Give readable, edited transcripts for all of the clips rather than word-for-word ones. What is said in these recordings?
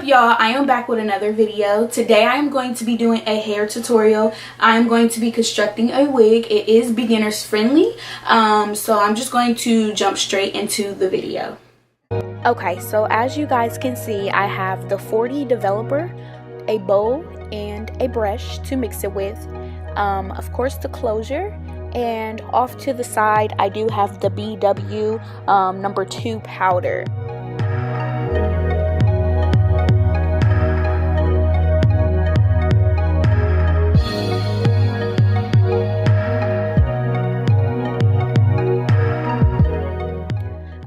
y'all? I am back with another video. Today I am going to be doing a hair tutorial. I am going to be constructing a wig. It is beginners friendly, so I'm just going to jump straight into the video. Okay, so as you guys can see, I have the 40 developer, a bowl, and a brush to mix it with. Of course, the closure, and off to the side I do have the BW number 2 powder.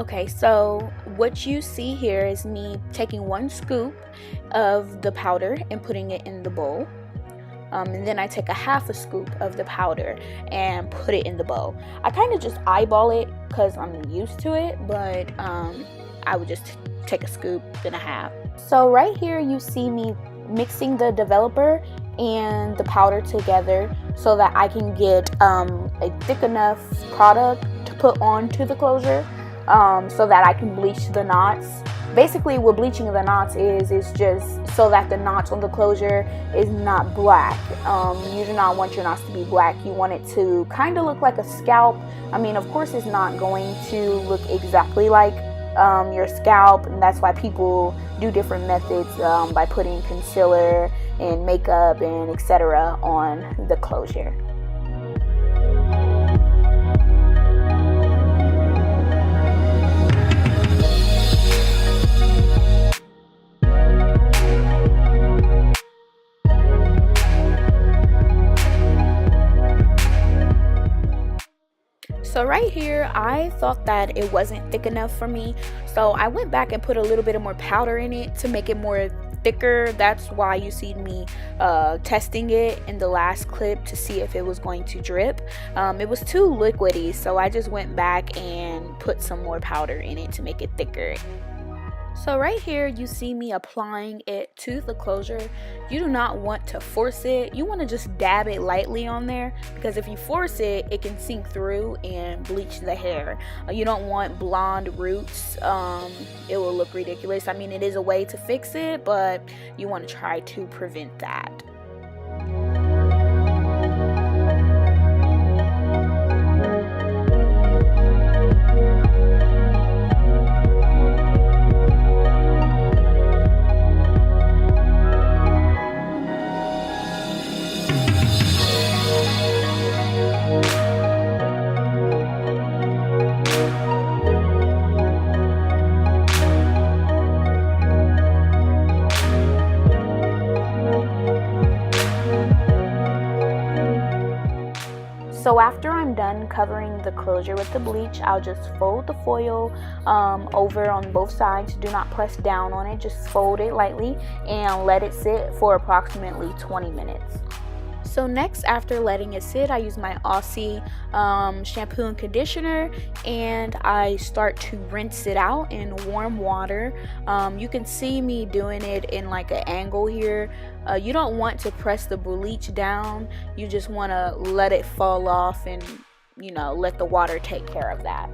Okay, so what you see here is me taking 1 scoop of the powder and putting it in the bowl. And then I take a half a scoop of the powder and put it in the bowl. I kind of just eyeball it because I'm used to it, but I would just take a scoop and a half. So right here you see me mixing the developer and the powder together so that I can get a thick enough product to put onto the closure. So that I can bleach the knots. Basically what bleaching the knots is just so that the knots on the closure is not black. You do not want your knots to be black. You want it to kind of look like a scalp. I mean, of course it's not going to look exactly like your scalp, and that's why people do different methods by putting concealer and makeup and etc. on the closure. So right here, I thought that it wasn't thick enough for me, so I went back and put a little bit more powder in it to make it more thicker. That's why you see me testing it in the last clip to see if it was going to drip. It was too liquidy, so I just went back and put some more powder in it to make it thicker. So right here you see me applying it to the closure. You do not want to force it. You want to just dab it lightly on there, because if you force it, it can sink through and bleach the hair. You don't want blonde roots. It will look ridiculous. I mean, it is a way to fix it, but you want to try to prevent that. So after I'm done covering the closure with the bleach, I'll just fold the foil over on both sides. Do not press down on it, just fold it lightly and let it sit for approximately 20 minutes. So next, after letting it sit, I use my Aussie shampoo and conditioner, and I start to rinse it out in warm water. You can see me doing it in like an angle here. You don't want to press the bleach down. You just want to let it fall off and, you know, let the water take care of that.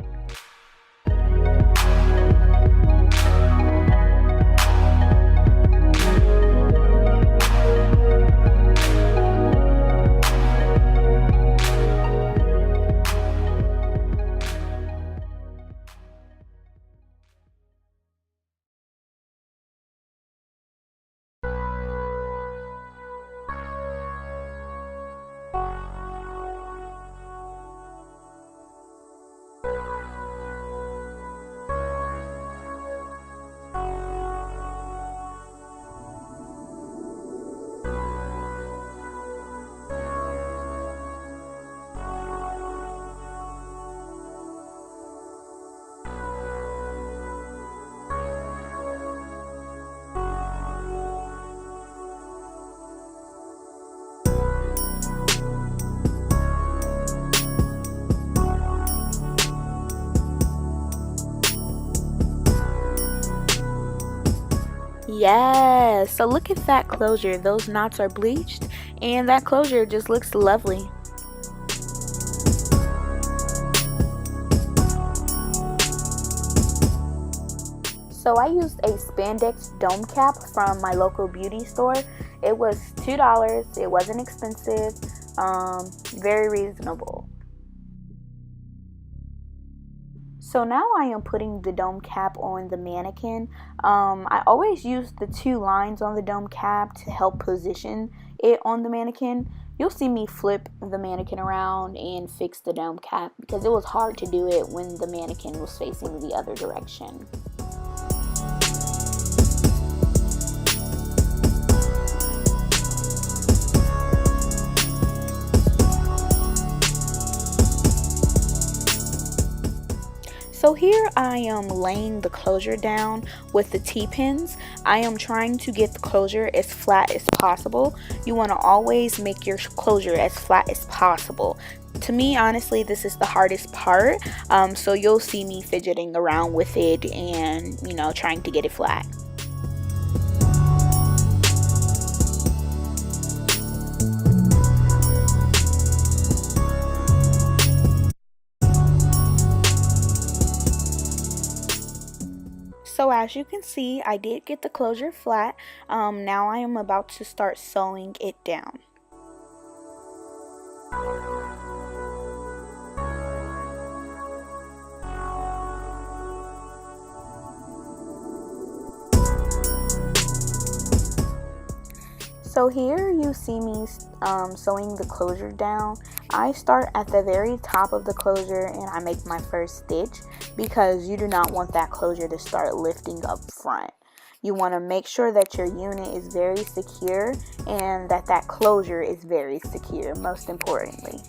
Yes, so look at that closure. Those knots are bleached and that closure just looks lovely. So I used a spandex dome cap from my local beauty store. It was $2. It wasn't expensive, very reasonable. So now I am putting the dome cap on the mannequin. I always use the 2 lines on the dome cap to help position it on the mannequin. You'll see me flip the mannequin around and fix the dome cap because it was hard to do it when the mannequin was facing the other direction. So here I am laying the closure down with the T-pins. I am trying to get the closure as flat as possible. You want to always make your closure as flat as possible. To me, honestly, this is the hardest part. So you'll see me fidgeting around with it and, trying to get it flat. So as you can see, I did get the closure flat. Now I am about to start sewing it down. So here you see me sewing the closure down. I start at the very top of the closure and I make my first stitch because you do not want that closure to start lifting up front. You want to make sure that your unit is very secure and that closure is very secure, most importantly.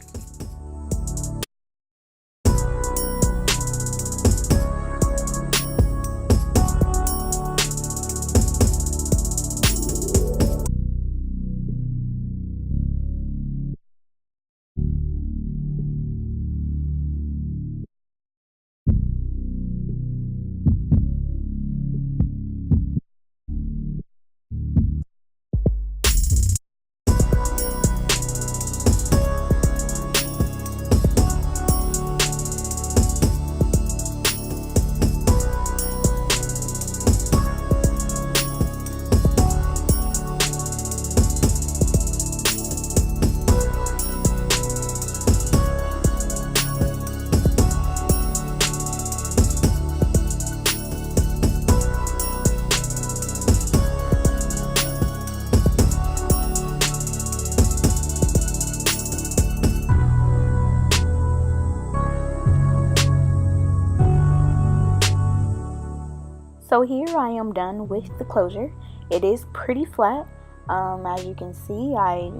So here I am done with the closure. It is pretty flat. As you can see, I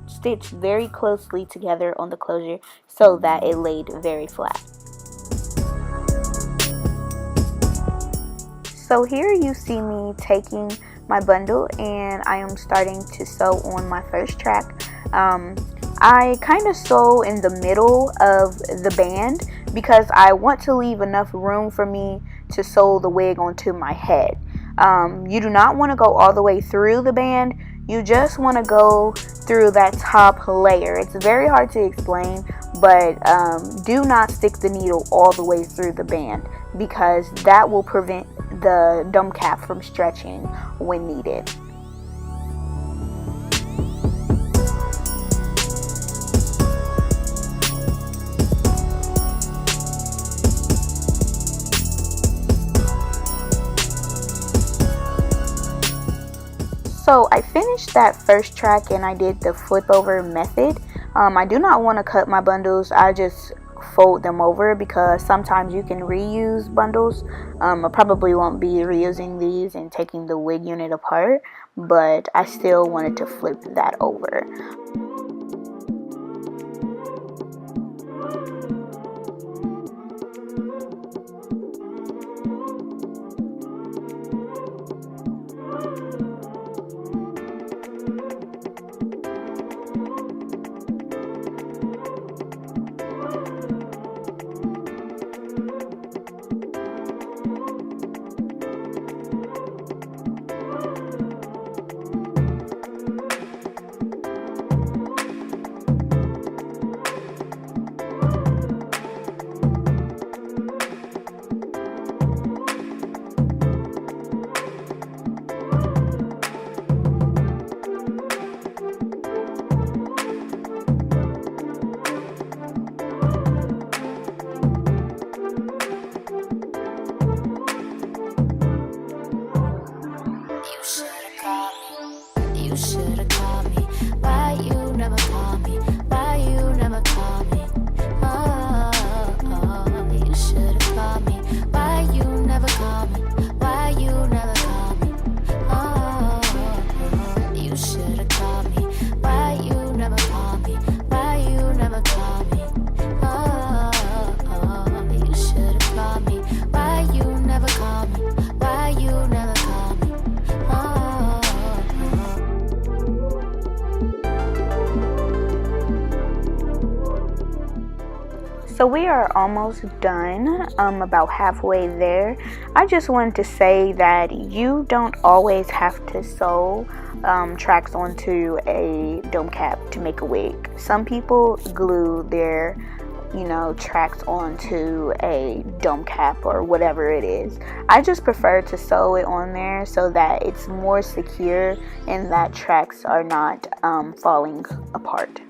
stitched very closely together on the closure so that it laid very flat. So here you see me taking my bundle and I am starting to sew on my first track. I kind of sew in the middle of the band because I want to leave enough room for me to sew the wig onto my head. You do not want to go all the way through the band. You just want to go through that top layer. It's very hard to explain, but do not stick the needle all the way through the band because that will prevent the dome cap from stretching when needed. So I finished that first track and I did the flip over method. I do not want to cut my bundles. I just fold them over because sometimes you can reuse bundles. I probably won't be reusing these and taking the wig unit apart, but I still wanted to flip that over. So we are almost done, about halfway there. I just wanted to say that you don't always have to sew tracks onto a dome cap to make a wig. Some people glue their tracks onto a dome cap or whatever it is. I just prefer to sew it on there so that it's more secure and that tracks are not falling apart.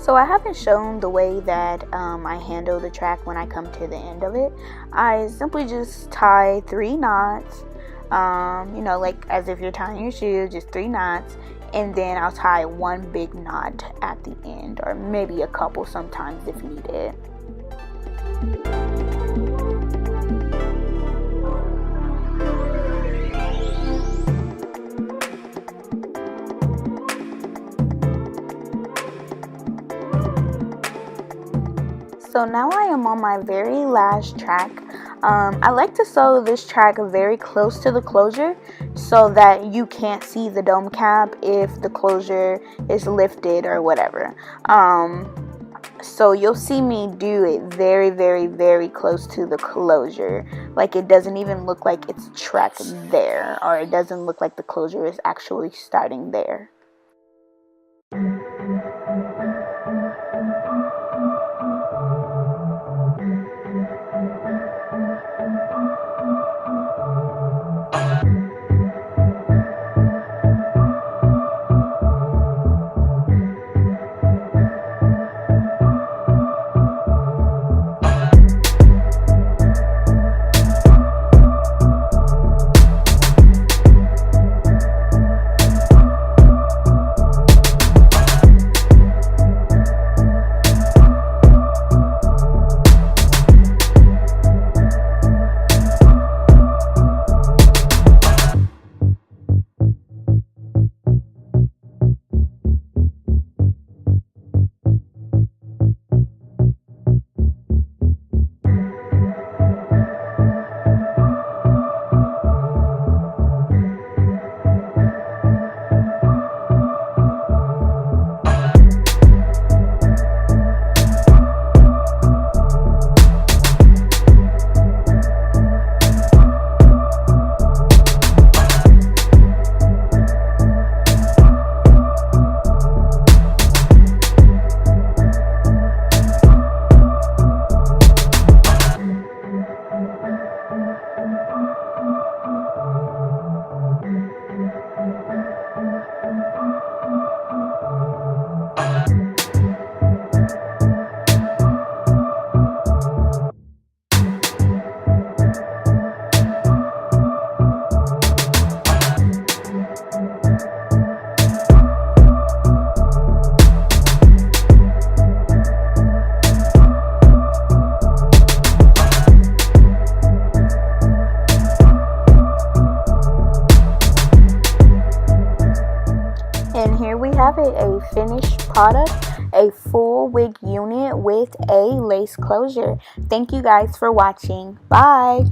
So I haven't shown the way that I handle the track when I come to the end of it. I simply just tie 3 knots, like as if you're tying your shoe, just 3 knots, and then I'll tie 1 big knot at the end, or maybe a couple sometimes if needed. So now I am on my very last track. I like to sew this track very close to the closure so that you can't see the dome cap if the closure is lifted or whatever. So you'll see me do it very, very, very close to the closure. Like it doesn't even look like it's a track there, or it doesn't look like the closure is actually starting there. And here we have it, a finished product, a full wig unit with a lace closure. Thank you guys for watching. Bye.